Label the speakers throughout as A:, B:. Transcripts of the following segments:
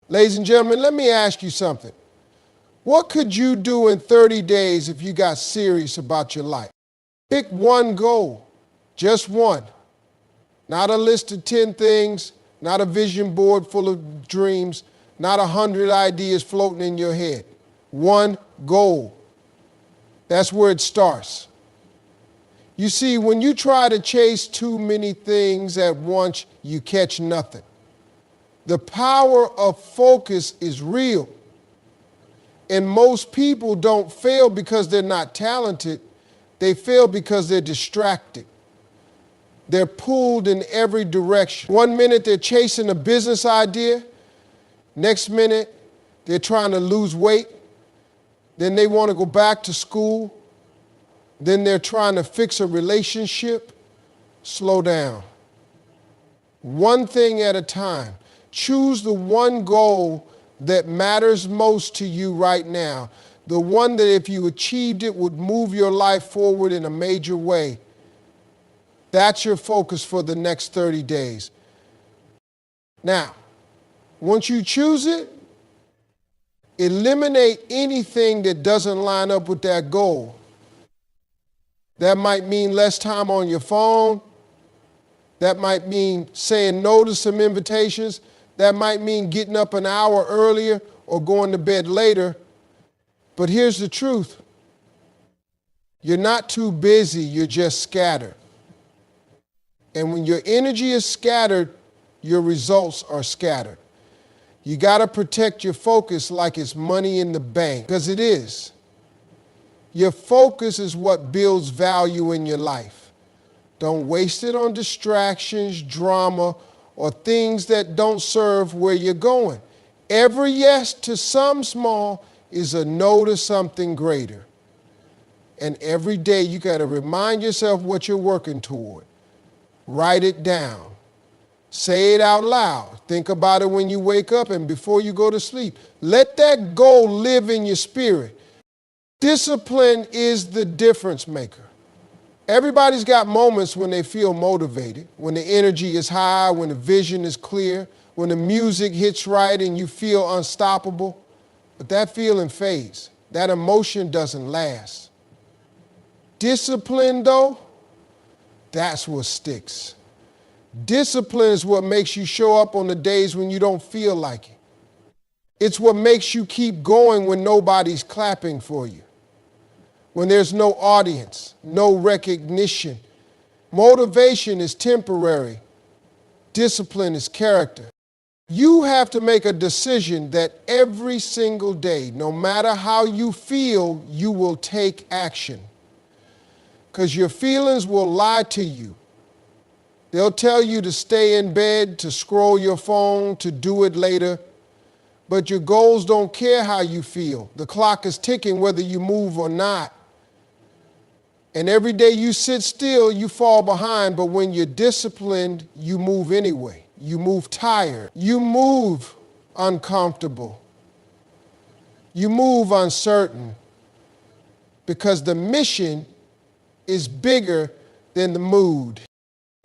A: Ladies and gentlemen, let me ask you something. What could you do in 30 days if you got serious about your life? Pick one goal, just one. Not a list of 10 things, not a vision board full of dreams, not 100 ideas floating in your head. One goal. That's where it starts. You see, when you try to chase too many things at once, you catch nothing. The power of focus is real. And most people don't fail because they're not talented. They fail because they're distracted. They're pulled in every direction. One minute they're chasing a business idea. Next minute they're trying to lose weight. Then they want to go back to school. Then they're trying to fix a relationship. Slow down. One thing at a time. Choose the one goal that matters most to you right now. The one that if you achieved it would move your life forward in a major way. That's your focus for the next 30 days. Now, once you choose it, eliminate anything that doesn't line up with that goal. That might mean less time on your phone. That might mean saying no to some invitations. That might mean getting up an hour earlier or going to bed later. But here's the truth. You're not too busy, you're just scattered. And when your energy is scattered, your results are scattered. You got to protect your focus like it's money in the bank, because it is. Your focus is what builds value in your life. Don't waste it on distractions, drama, or things that don't serve where you're going. Every yes to some small is a no to something greater. And every day you got to remind yourself what you're working toward. Write it down. Say it out loud. Think about it when you wake up and before you go to sleep. Let that goal live in your spirit. Discipline is the difference maker. Everybody's got moments when they feel motivated, when the energy is high, when the vision is clear, when the music hits right and you feel unstoppable. But that feeling fades. That emotion doesn't last. Discipline, though, that's what sticks. Discipline is what makes you show up on the days when you don't feel like it. It's what makes you keep going when nobody's clapping for you, when there's no audience, no recognition. Motivation is temporary. Discipline is character. You have to make a decision that every single day, no matter how you feel, you will take action. Because your feelings will lie to you. They'll tell you to stay in bed, to scroll your phone, to do it later. But your goals don't care how you feel. The clock is ticking whether you move or not. And every day you sit still, you fall behind. But when you're disciplined, you move anyway. You move tired. You move uncomfortable. You move uncertain. Because the mission is bigger than the mood.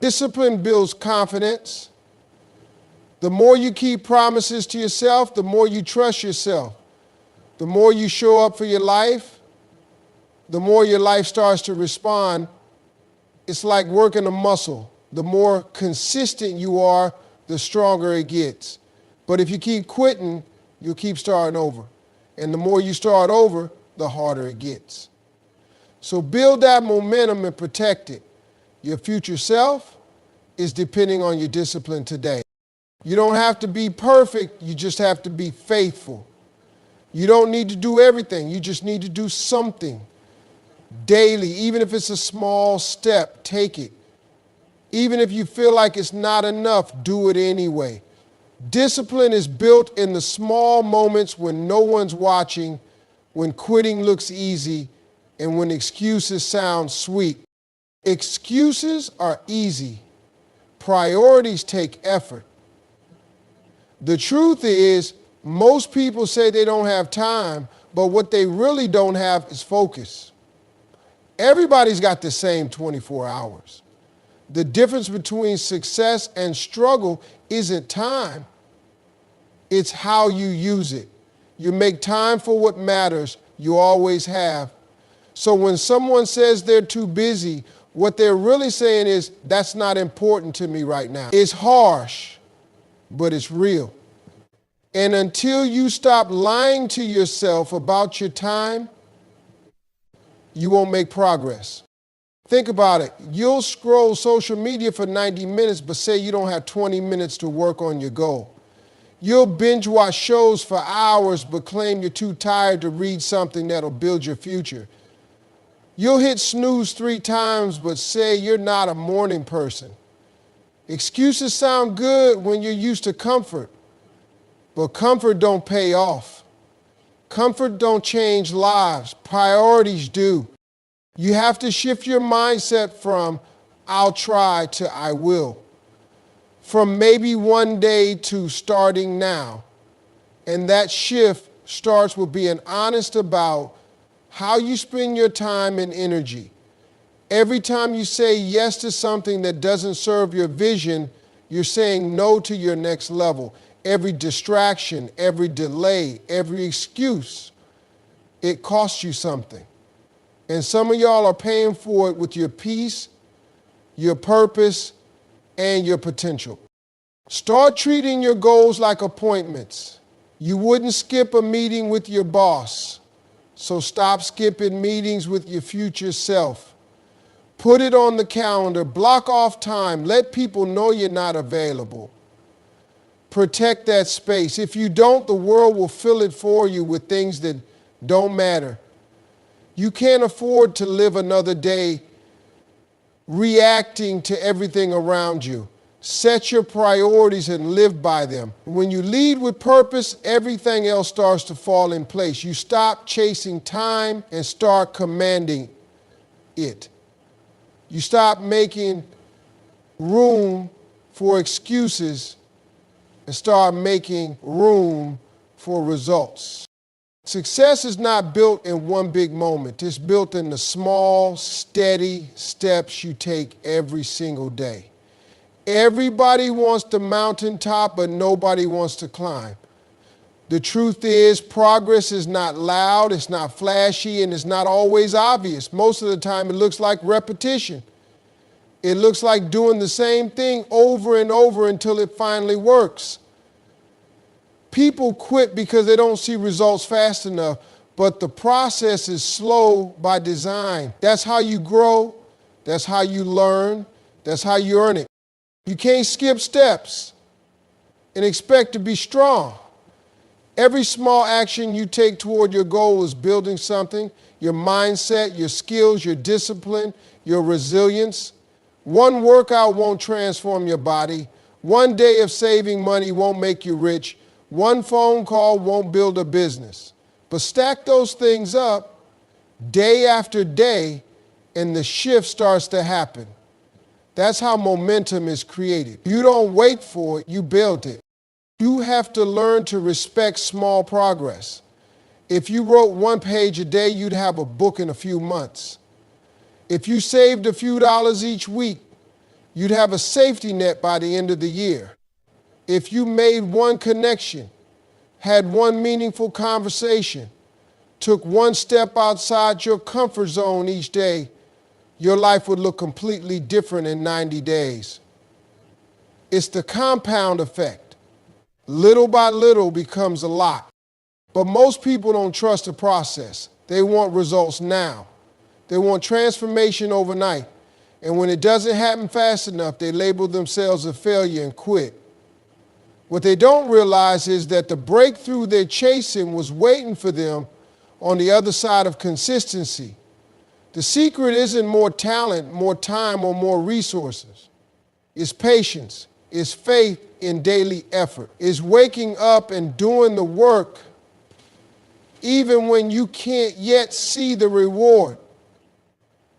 A: Discipline builds confidence. The more you keep promises to yourself, the more you trust yourself. The more you show up for your life, the more your life starts to respond. It's like working a muscle. The more consistent you are, the stronger it gets. But if you keep quitting, you'll keep starting over. And the more you start over, the harder it gets. So build that momentum and protect it. Your future self is depending on your discipline today. You don't have to be perfect, you just have to be faithful. You don't need to do everything, you just need to do something daily. Even if it's a small step, take it. Even if you feel like it's not enough, do it anyway. Discipline is built in the small moments when no one's watching, when quitting looks easy, and when excuses sound sweet. Excuses are easy. Priorities take effort. The truth is, most people say they don't have time, but what they really don't have is focus. Everybody's got the same 24 hours. The difference between success and struggle isn't time. It's how you use it. You make time for what matters. You always have. So when someone says they're too busy, what they're really saying is, that's not important to me right now. It's harsh, but it's real. And until you stop lying to yourself about your time, you won't make progress. Think about it. You'll scroll social media for 90 minutes, but say you don't have 20 minutes to work on your goal. You'll binge watch shows for hours, but claim you're too tired to read something that'll build your future. You'll hit snooze 3 times, but say you're not a morning person. Excuses sound good when you're used to comfort, but comfort don't pay off. Comfort don't change lives. Priorities do. You have to shift your mindset from I'll try to I will. From maybe one day to starting now. And that shift starts with being honest about how you spend your time and energy. Every time you say yes to something that doesn't serve your vision, you're saying no to your next level. Every distraction, every delay, every excuse, it costs you something. And some of y'all are paying for it with your peace, your purpose, and your potential. Start treating your goals like appointments. You wouldn't skip a meeting with your boss, so stop skipping meetings with your future self. Put it on the calendar, block off time, let people know you're not available. Protect that space. If you don't, the world will fill it for you with things that don't matter. You can't afford to live another day reacting to everything around you. Set your priorities and live by them. When you lead with purpose, everything else starts to fall in place. You stop chasing time and start commanding it. You stop making room for excuses and start making room for results. Success is not built in one big moment. It's built in the small, steady steps you take every single day. Everybody wants the mountaintop, but nobody wants to climb. The truth is, progress is not loud, it's not flashy, and it's not always obvious. Most of the time, it looks like repetition. It looks like doing the same thing over and over until it finally works. People quit because they don't see results fast enough, but the process is slow by design. That's how you grow, that's how you learn, that's how you earn it. You can't skip steps and expect to be strong. Every small action you take toward your goal is building something, your mindset, your skills, your discipline, your resilience. One workout won't transform your body. One day of saving money won't make you rich. One phone call won't build a business. But stack those things up day after day, and the shift starts to happen. That's how momentum is created. You don't wait for it, you build it. You have to learn to respect small progress. If you wrote 1 page a day, you'd have a book in a few months. If you saved a few dollars each week, you'd have a safety net by the end of the year. If you made 1 connection, had 1 meaningful conversation, took 1 step outside your comfort zone each day, your life would look completely different in 90 days. It's the compound effect. Little by little becomes a lot. But most people don't trust the process. They want results now. They want transformation overnight. And when it doesn't happen fast enough, they label themselves a failure and quit. What they don't realize is that the breakthrough they're chasing was waiting for them on the other side of consistency. The secret isn't more talent, more time, or more resources. It's patience. It's faith in daily effort. It's waking up and doing the work even when you can't yet see the reward.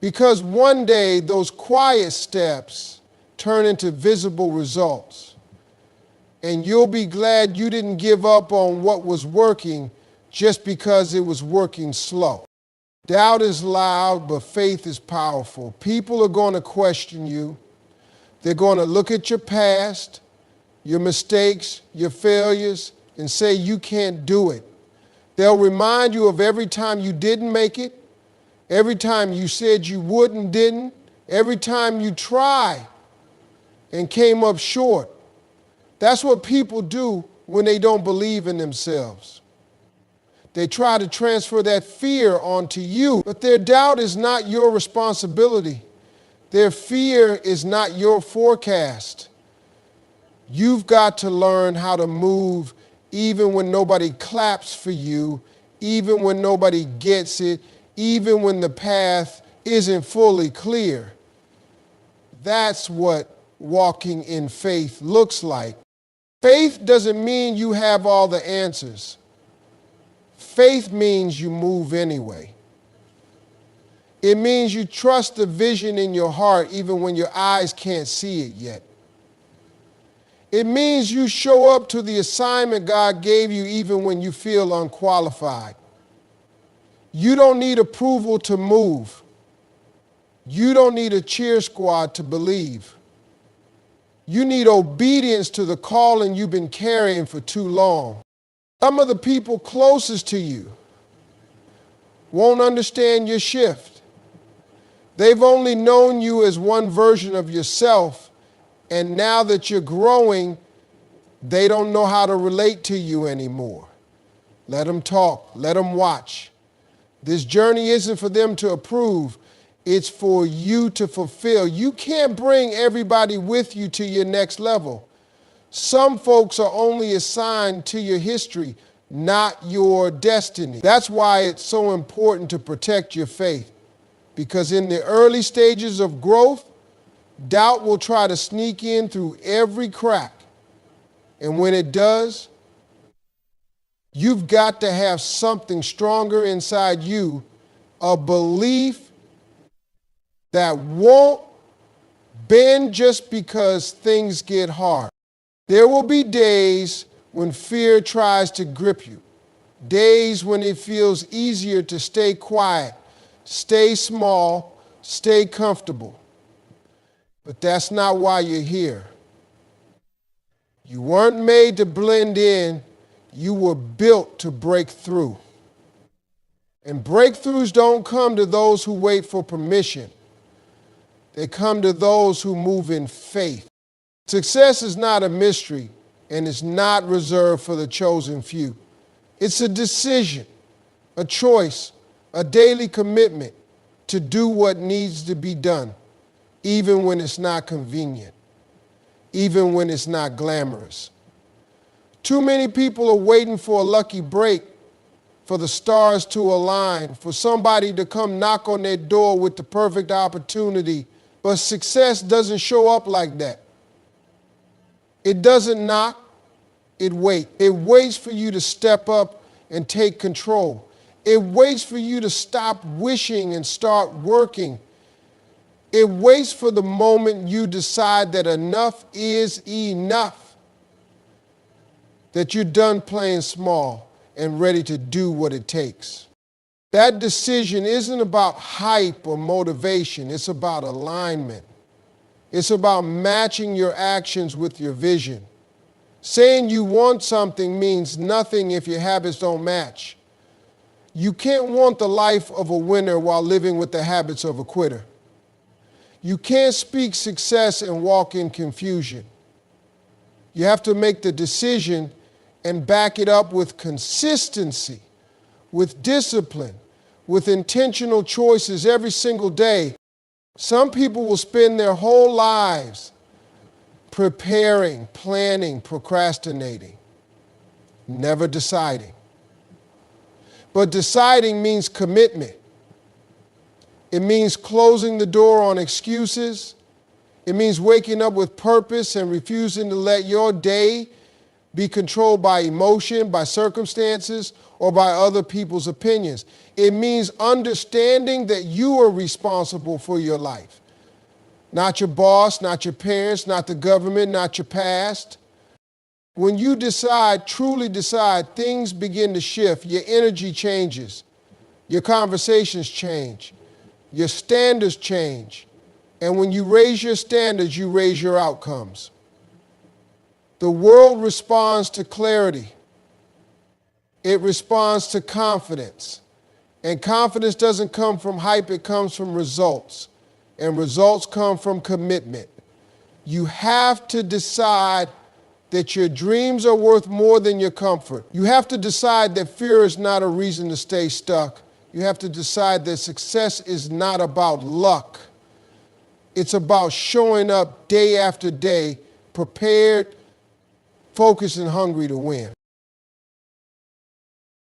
A: Because one day those quiet steps turn into visible results. And you'll be glad you didn't give up on what was working just because it was working slow. Doubt is loud, but faith is powerful. People are going to question you. They're going to look at your past, your mistakes, your failures, and say you can't do it. They'll remind you of every time you didn't make it, every time you said you would and didn't, every time you tried and came up short. That's what people do when they don't believe in themselves. They try to transfer that fear onto you, but their doubt is not your responsibility. Their fear is not your forecast. You've got to learn how to move even when nobody claps for you, even when nobody gets it, even when the path isn't fully clear. That's what walking in faith looks like. Faith doesn't mean you have all the answers. Faith means you move anyway. It means you trust the vision in your heart even when your eyes can't see it yet. It means you show up to the assignment God gave you even when you feel unqualified. You don't need approval to move. You don't need a cheer squad to believe. You need obedience to the calling you've been carrying for too long. Some of the people closest to you won't understand your shift. They've only known you as one version of yourself, and now that you're growing, they don't know how to relate to you anymore. Let them talk. Let them watch. This journey isn't for them to approve. It's for you to fulfill. You can't bring everybody with you to your next level. Some folks are only assigned to your history, not your destiny. That's why it's so important to protect your faith. Because in the early stages of growth, doubt will try to sneak in through every crack. And when it does, you've got to have something stronger inside you, a belief that won't bend just because things get hard. There will be days when fear tries to grip you, days when it feels easier to stay quiet, stay small, stay comfortable. But that's not why you're here. You weren't made to blend in. You were built to break through. And breakthroughs don't come to those who wait for permission. They come to those who move in faith. Success is not a mystery, and it's not reserved for the chosen few. It's a decision, a choice, a daily commitment to do what needs to be done, even when it's not convenient, even when it's not glamorous. Too many people are waiting for a lucky break, for the stars to align, for somebody to come knock on their door with the perfect opportunity. But success doesn't show up like that. It doesn't knock, it waits. It waits for you to step up and take control. It waits for you to stop wishing and start working. It waits for the moment you decide that enough is enough, that you're done playing small and ready to do what it takes. That decision isn't about hype or motivation. It's about alignment. It's about matching your actions with your vision. Saying you want something means nothing if your habits don't match. You can't want the life of a winner while living with the habits of a quitter. You can't speak success and walk in confusion. You have to make the decision and back it up with consistency, with discipline, with intentional choices every single day. Some people will spend their whole lives preparing, planning, procrastinating, never deciding. But deciding means commitment. It means closing the door on excuses. It means waking up with purpose and refusing to let your day be controlled by emotion, by circumstances, or by other people's opinions. It means understanding that you are responsible for your life. Not your boss, not your parents, not the government, not your past. When you decide, truly decide, things begin to shift. Your energy changes. Your conversations change. Your standards change. And when you raise your standards, you raise your outcomes. The world responds to clarity. It responds to confidence. And confidence doesn't come from hype, it comes from results. And results come from commitment. You have to decide that your dreams are worth more than your comfort. You have to decide that fear is not a reason to stay stuck. You have to decide that success is not about luck. It's about showing up day after day, prepared, focused, and hungry to win.